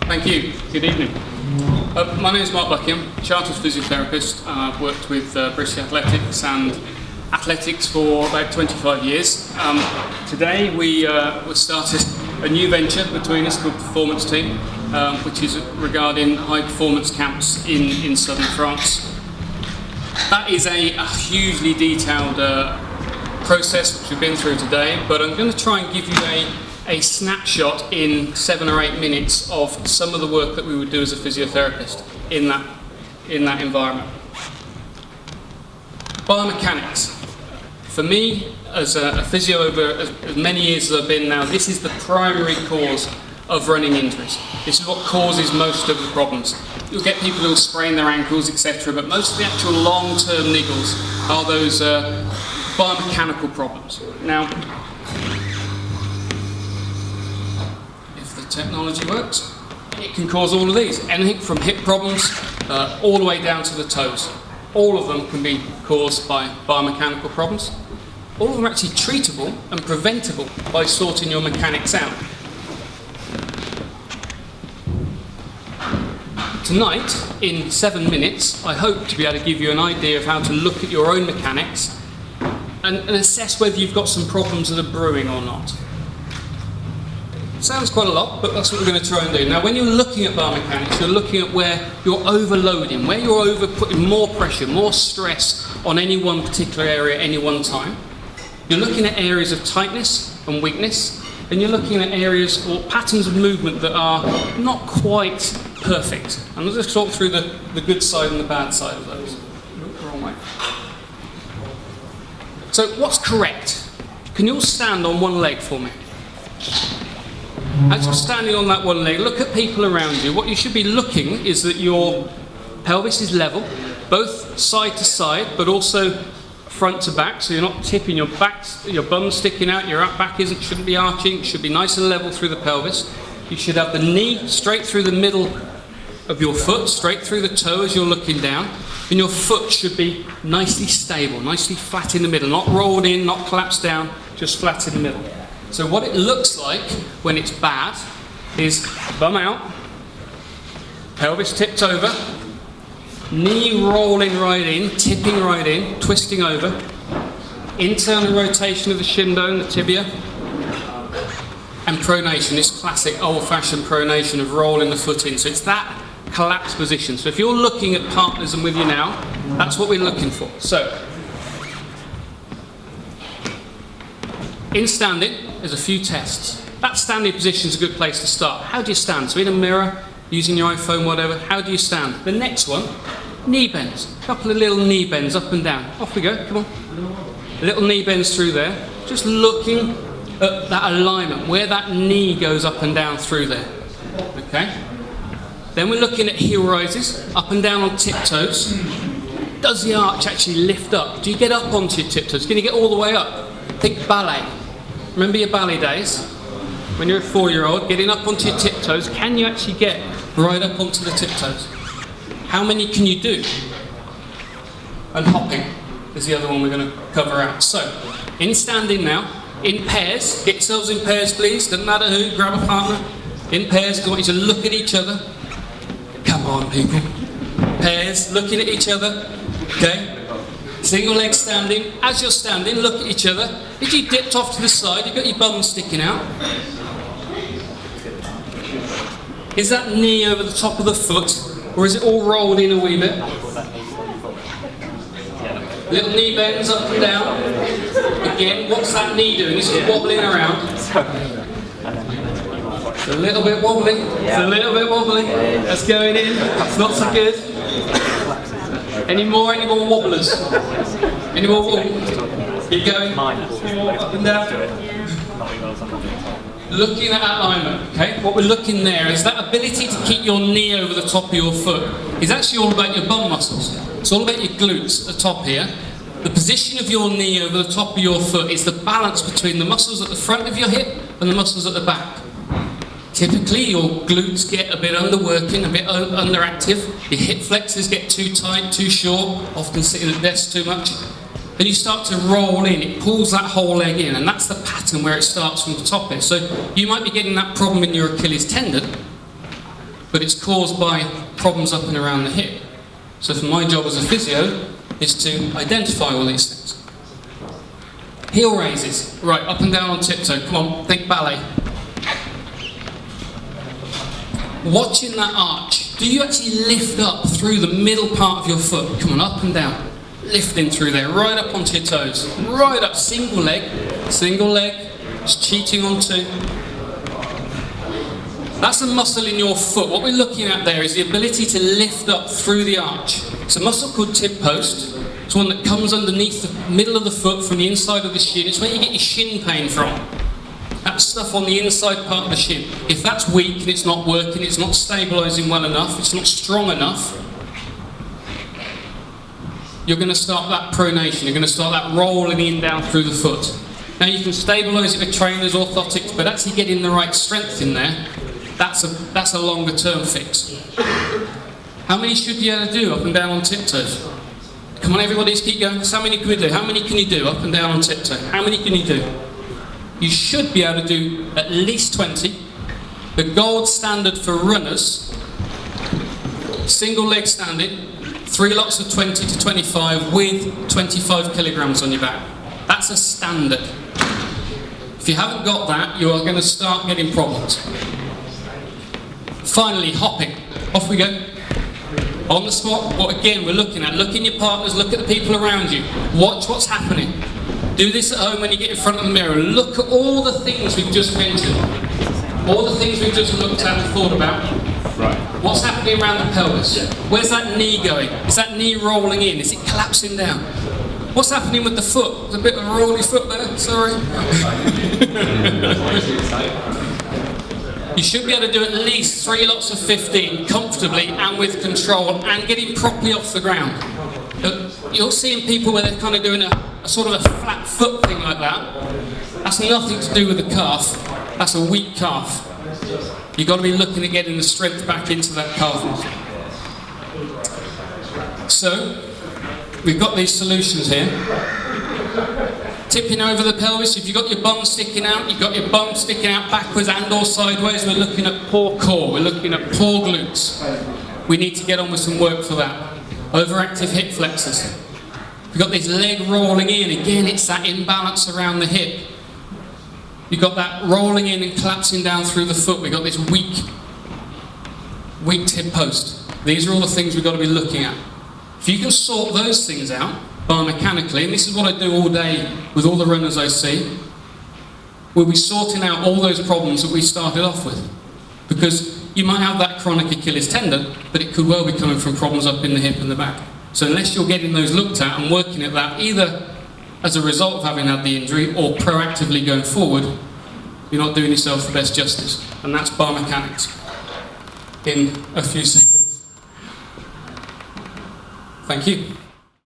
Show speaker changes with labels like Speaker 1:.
Speaker 1: Thank you. Good evening. My name is Mark Buckingham, chartered physiotherapist. I've worked with British Athletics and athletics for about 25 years. Today we started a new venture between us called Performance Team, which is regarding high performance camps in southern France. That is a hugely detailed process which we've been through today, but I'm going to try and give you a snapshot in 7 or 8 minutes of some of the work that we would do as a physiotherapist in that environment. Biomechanics. For me, as a physio over as many years as I've been now, this is the primary cause of running injuries. This is what causes most of the problems. You'll get people who'll sprain their ankles, etc., but most of the actual long-term niggles are those biomechanical problems. Now, if the technology works, it can cause all of these. Anything from hip problems all the way down to the toes. All of them can be caused by biomechanical problems. All of them are actually treatable and preventable by sorting your mechanics out. Tonight, in 7 minutes, I hope to be able to give you an idea of how to look at your own mechanics and assess whether you've got some problems that are brewing or not. Sounds quite a lot, but that's what we're going to try and do. Now, when you're looking at biomechanics, you're looking at where you're overloading, where you're putting more pressure, more stress on any one particular area at any one time. You're looking at areas of tightness and weakness, and you're looking at areas or patterns of movement that are not quite perfect. And I'll just talk through the good side and the bad side of those. Wrong way. So what's correct? Can you all stand on one leg for me? As you're standing on that one leg, look at people around you. What you should be looking is that your pelvis is level, both side to side, but also front to back, so you're not tipping your back, your bum sticking out, your back shouldn't be arching, it should be nice and level through the pelvis. You should have the knee straight through the middle of your foot, straight through the toe as you're looking down, and your foot should be nicely stable, nicely flat in the middle, not rolled in, not collapsed down, just flat in the middle. So what it looks like when it's bad is bum out, pelvis tipped over, knee rolling right in, tipping right in, twisting over, internal rotation of the shin bone, the tibia, and pronation, this classic old-fashioned pronation of rolling the foot in. So it's that collapsed position. So if you're looking at partners and with you now, that's what we're looking for. So, in standing, there's a few tests. That standing position is a good place to start. How do you stand? So in a mirror, using your iPhone, whatever, how do you stand? The next one, knee bends. A couple of little knee bends up and down. Off we go, come on. Little knee bends through there. Just looking at that alignment, where that knee goes up and down through there. Okay? Then we're looking at heel rises, up and down on tiptoes. Does the arch actually lift up? Do you get up onto your tiptoes? Can you get all the way up? Think ballet. Remember your ballet days? When you're a 4-year-old, getting up onto your tiptoes, can you actually get right up onto the tiptoes? How many can you do? And hopping is the other one we're going to cover out. So, in standing now, in pairs, get yourselves in pairs please, doesn't matter who, grab a partner. In pairs, I want you to look at each other. Come on people. Pairs, looking at each other, okay? Single leg standing. As you're standing, look at each other. If you dipped off to the side, you've got your bum sticking out. Is that knee over the top of the foot, or is it all rolled in a wee bit? Little knee bends up and down. Again, what's that knee doing? Is it wobbling around? It's a little bit wobbly. It's a little bit wobbly. That's going in. It's not so good. Any more wobblers? Any more wobblers? Keep going. Up and down. Looking at alignment, okay? What we're looking there is that ability to keep your knee over the top of your foot is actually all about your bum muscles. It's all about your glutes at the top here. The position of your knee over the top of your foot is the balance between the muscles at the front of your hip and the muscles at the back. Typically, your glutes get a bit underworking, a bit underactive. Your hip flexors get too tight, too short, often sitting at the desk too much. Then you start to roll in, it pulls that whole leg in, and that's the pattern where it starts from the top here. So you might be getting that problem in your Achilles tendon, but it's caused by problems up and around the hip. So for my job as a physio is to identify all these things. Heel raises, right, up and down on tiptoe, come on, think ballet. Watching that arch, do you actually lift up through the middle part of your foot? Come on, up and down, lifting through there, right up onto your toes, right up, single leg, just cheating on two. That's a muscle in your foot. What we're looking at there is the ability to lift up through the arch. It's a muscle called tib post. It's one that comes underneath the middle of the foot from the inside of the shin. It's where you get your shin pain from. That stuff on the inside part of the shin. If that's weak and it's not working, it's not stabilising well enough, it's not strong enough, you're going to start that pronation, you're going to start that rolling in down through the foot. Now you can stabilise it with trainers, orthotics, but actually getting the right strength in there, that's a longer term fix. How many should you be able to do up and down on tiptoes? Come on everybody, just keep going. How many can we do? How many can you do up and down on tiptoe? How many can you do? You should be able to do at least 20. The gold standard for runners, single leg standing, 3 lots of 20 to 25 with 25 kilograms on your back. That's a standard. If you haven't got that, you are going to start getting problems. Finally, hopping. Off we go. On the spot, what again we're looking at. Look in your partners, look at the people around you. Watch what's happening. Do this at home when you get in front of the mirror. Look at all the things we've just mentioned. All the things we've just looked at and thought about.
Speaker 2: Right.
Speaker 1: What's happening around the pelvis? Where's that knee going? Is that knee rolling in? Is it collapsing down? What's happening with the foot? There's a bit of a rolly foot there, sorry. You should be able to do at least 3 lots of 15 comfortably and with control and getting properly off the ground. You're seeing people where they're kind of doing a sort of a flat foot thing like that. That's nothing to do with the calf. That's a weak calf. You've got to be looking at getting the strength back into that calf muscle. So, we've got these solutions here. Tipping over the pelvis, if you've got your bum sticking out, you've got your bum sticking out backwards and or sideways, we're looking at poor core, we're looking at poor glutes. We need to get on with some work for that. Overactive hip flexors. We've got this leg rolling in, again it's that imbalance around the hip. You've got that rolling in and collapsing down through the foot. We've got this weak tib post. These are all the things we've got to be looking at. If you can sort those things out biomechanically, and this is what I do all day with all the runners I see, we'll be sorting out all those problems that we started off with. Because you might have that chronic Achilles tendon, but it could well be coming from problems up in the hip and the back. So unless you're getting those looked at and working at that, either as a result of having had the injury or proactively going forward, you're not doing yourself the best justice. And that's biomechanics in a few seconds. Thank you.